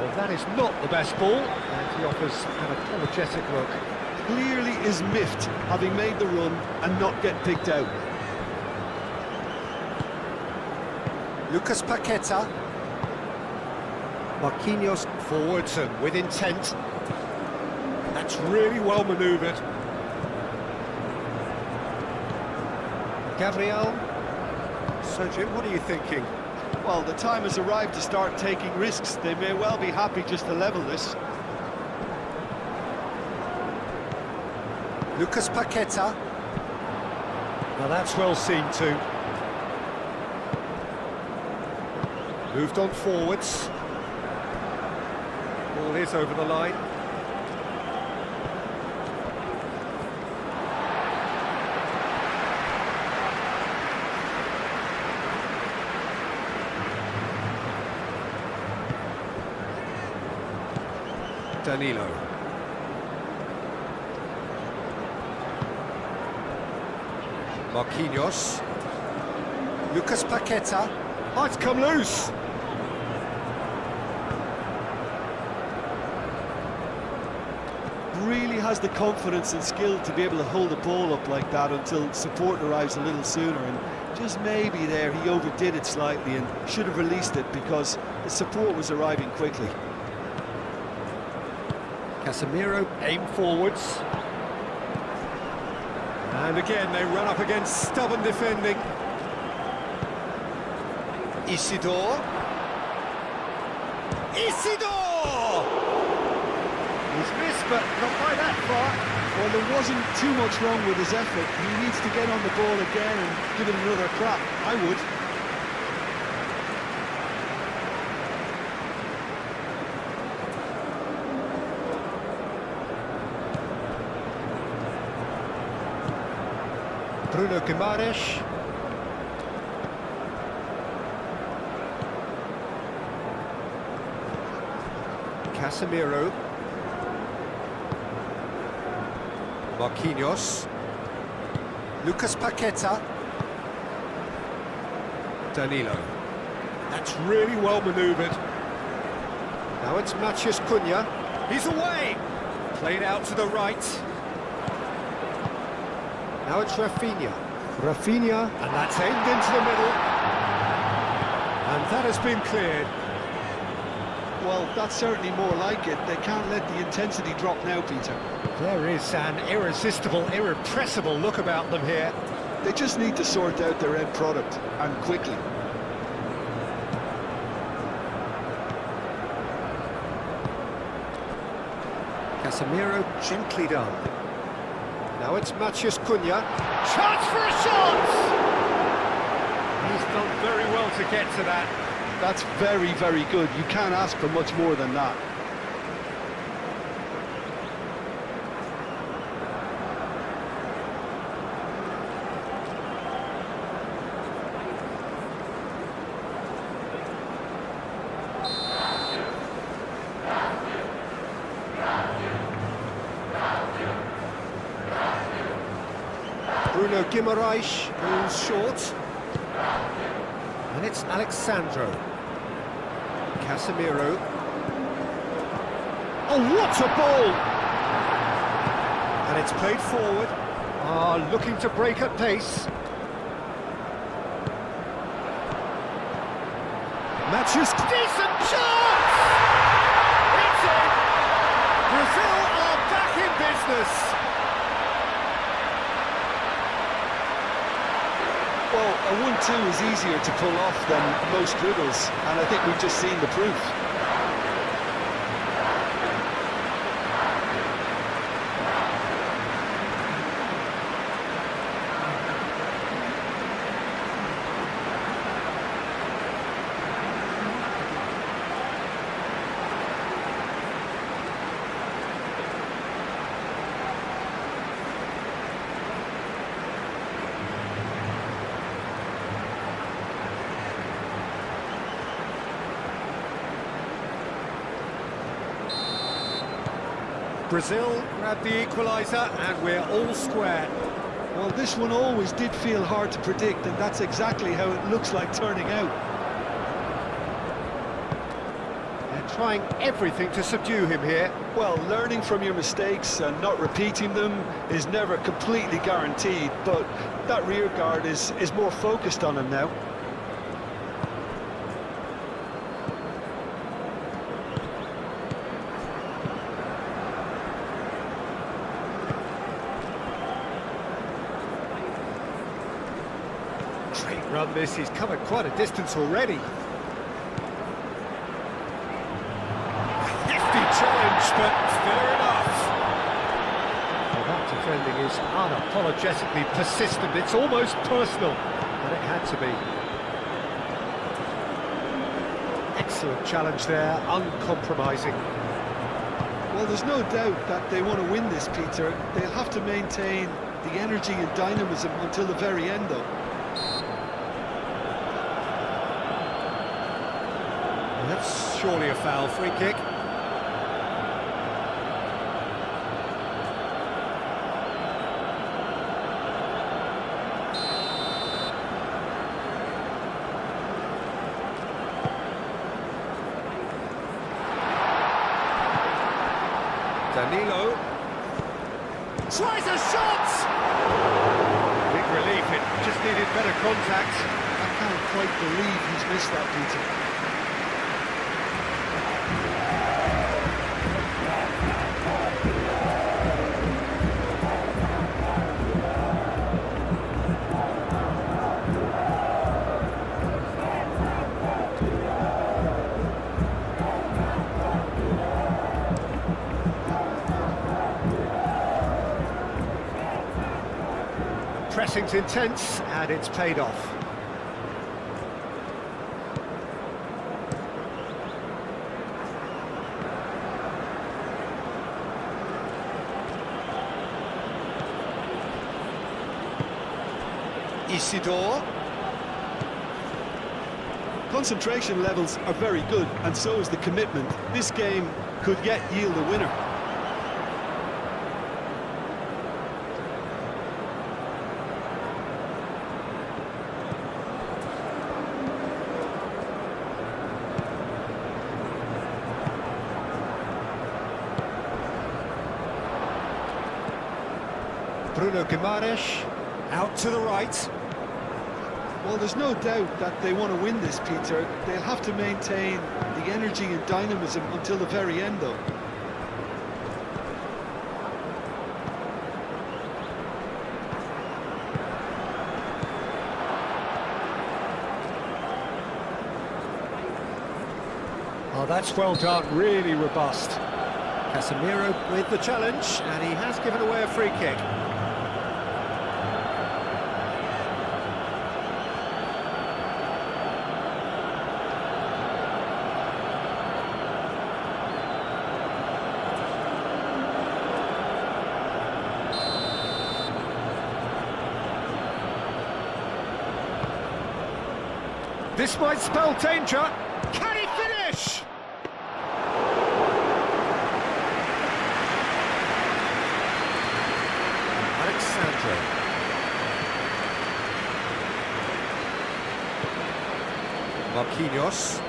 Well, that is not the best ball, and he offers an apologetic look. Clearly is miffed, having made the run and not get picked out. Lucas Paqueta. Marquinhos forwards and with intent. That's really well manoeuvred. Gabriel. So, Jim, what are you thinking? Well, the time has arrived to start taking risks. They may well be happy just to level this. Lucas Paqueta. Now that's well seen too. Moved on forwards. Ball is over the line. Danilo. Marquinhos. Lucas Paqueta. Oh, it's come loose. Really has the confidence and skill to be able to hold the ball up like that until support arrives a little sooner, and just maybe there he overdid it slightly and should have released it because the support was arriving quickly. Casemiro aim forwards. And again they run up against stubborn defending. Isidore. Isidore! He's missed, but not by that far. Well, there wasn't too much wrong with his effort. He needs to get on the ball again and give it another crack. I would. Bruno Guimaraes. Casemiro. Marquinhos. Lucas Paqueta. Danilo. That's really well manoeuvred. Now it's Matheus Cunha. He's away! Played out to the right. Now it's Rafinha. Rafinha, and that's aimed into the middle. And that has been cleared. Well, that's certainly more like it. They can't let the intensity drop now, Peter. There is an irresistible, irrepressible look about them here. They just need to sort out their end product, and quickly. Casemiro gently done. Now it's Matheus Cunha. Chance for a shot! He's done very well to get to that. That's very, very good. You can't ask for much more than that. Bruno Guimaraes goes short. And it's Alexandro. Casemiro. Oh, what a ball! And it's played forward. Looking to break at pace. Matches. Decent chance! It's in! Brazil are back in business! Well, a 1-2 is easier to pull off than most dribbles, and I think we've just seen the proof. Brazil grab the equaliser and we're all square. Well, this one always did feel hard to predict, and that's exactly how it looks like turning out. They're trying everything to subdue him here. Well, learning from your mistakes and not repeating them is never completely guaranteed, but that rear guard is more focused on him now. Great run this, he's covered quite a distance already. Hefty challenge, but fair enough. Well, that defending is unapologetically persistent, it's almost personal, but it had to be. Excellent challenge there, uncompromising. Well, there's no doubt that they want to win this, Peter. They'll have to maintain the energy and dynamism until the very end, though. That's surely a foul, free kick. Danilo tries a shot! Big relief, it just needed better contact. I can't quite believe he's missed that, Peter. Pressing's intense, and it's paid off. Isidore. Concentration levels are very good, and so is the commitment. This game could yet yield a winner. Bruno Guimaraes out to the right. Well, there's no doubt that they want to win this, Peter. They'll have to maintain the energy and dynamism until the very end, though. Oh, that's well done, really robust. Casemiro with the challenge, and he has given away a free kick. This might spell danger. Can he finish? Alexandro. Marquinhos.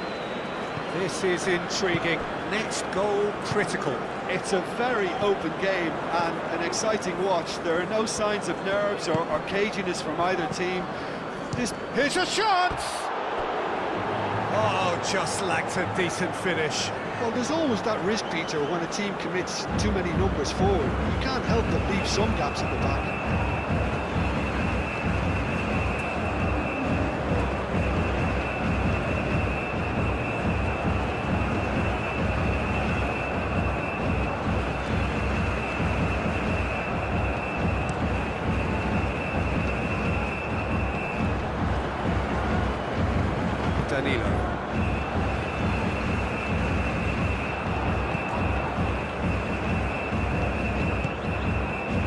This is intriguing. Next goal critical. It's a very open game and an exciting watch. There are no signs of nerves or caginess from either team. Here's a shot! Oh, just lacked a decent finish. Well, there's always that risk, Peter, when a team commits too many numbers forward. You can't help but leave some gaps at the back. Danilo.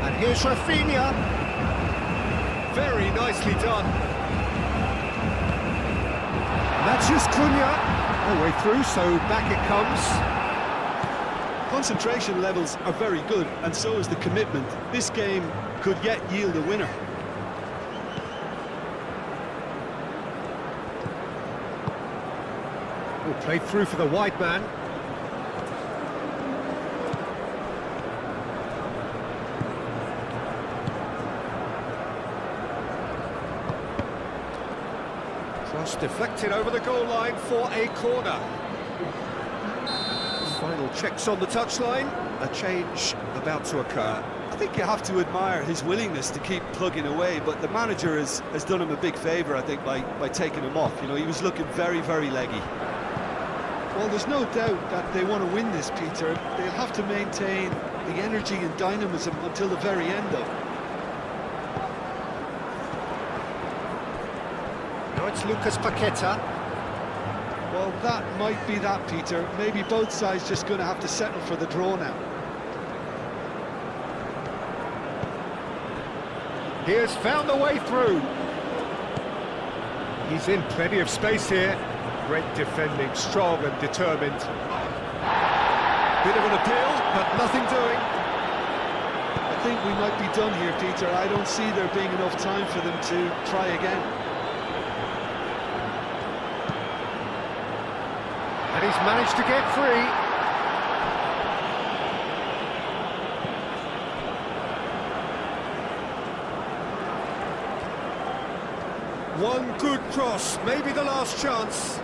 And here's Rafinha. Very nicely done. Matthews Cunha. All the way through, so back it comes. Concentration levels are very good, and so is the commitment. This game could yet yield a winner. Played through for the wide man. Cross deflected over the goal line for a corner. Final checks on the touchline. A change about to occur. I think you have to admire his willingness to keep plugging away, but the manager has done him a big favour, I think, by taking him off. You know, he was looking very, very leggy. Well, there's no doubt that they want to win this, Peter. They'll have to maintain the energy and dynamism until the very end, though. Now it's Lucas Paqueta. Well, that might be that, Peter. Maybe both sides just going to have to settle for the draw now. He has found the way through. He's in plenty of space here. Great defending, strong and determined. Bit of an appeal, but nothing doing. I think we might be done here, Peter. I don't see there being enough time for them to try again. And he's managed to get free. One good cross, maybe the last chance.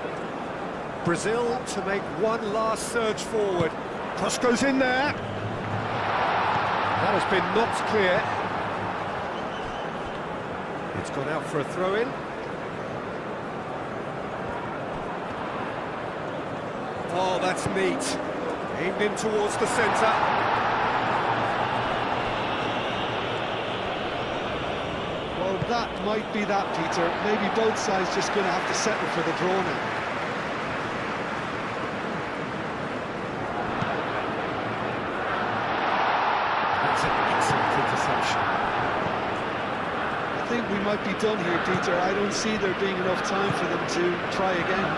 Brazil to make one last surge forward. Cross goes in there. That has been knocked clear. It's gone out for a throw-in. Oh, that's neat. Aimed in towards the centre. Well, that might be that, Peter. Maybe both sides just going to have to settle for the draw now. That's an excellent interception. I think we might be done here, Peter. I don't see there being enough time for them to try again.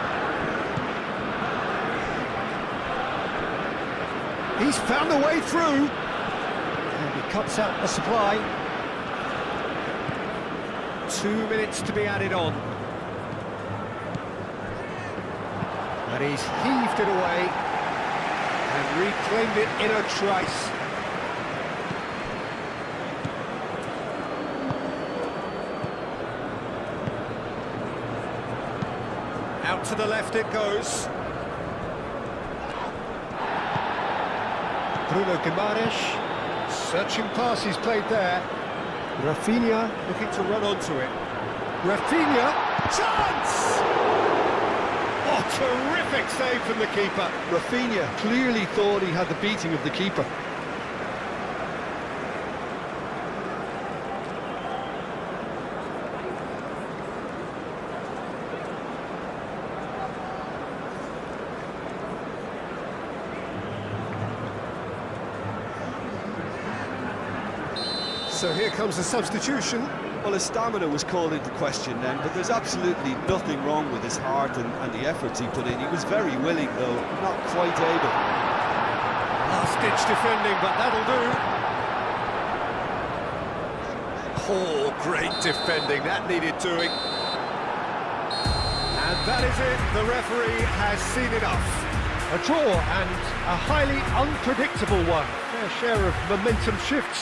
He's found a way through. And he cuts out the supply. 2 minutes to be added on. And he's heaved it away and reclaimed it in a trice. Out to the left it goes. Bruno Guimaraes, searching pass he's played there. Rafinha looking to run onto it. Rafinha, chance! Oh, terrific save from the keeper. Rafinha clearly thought he had the beating of the keeper. So here comes the substitution. Well, his stamina was called into question then, but there's absolutely nothing wrong with his heart and the efforts he put in. He was very willing, though, not quite able. Last-ditch defending, but that'll do. Oh, great defending, that needed doing. And That is it, the referee has seen enough. A draw and a highly unpredictable one. Fair share of momentum shifts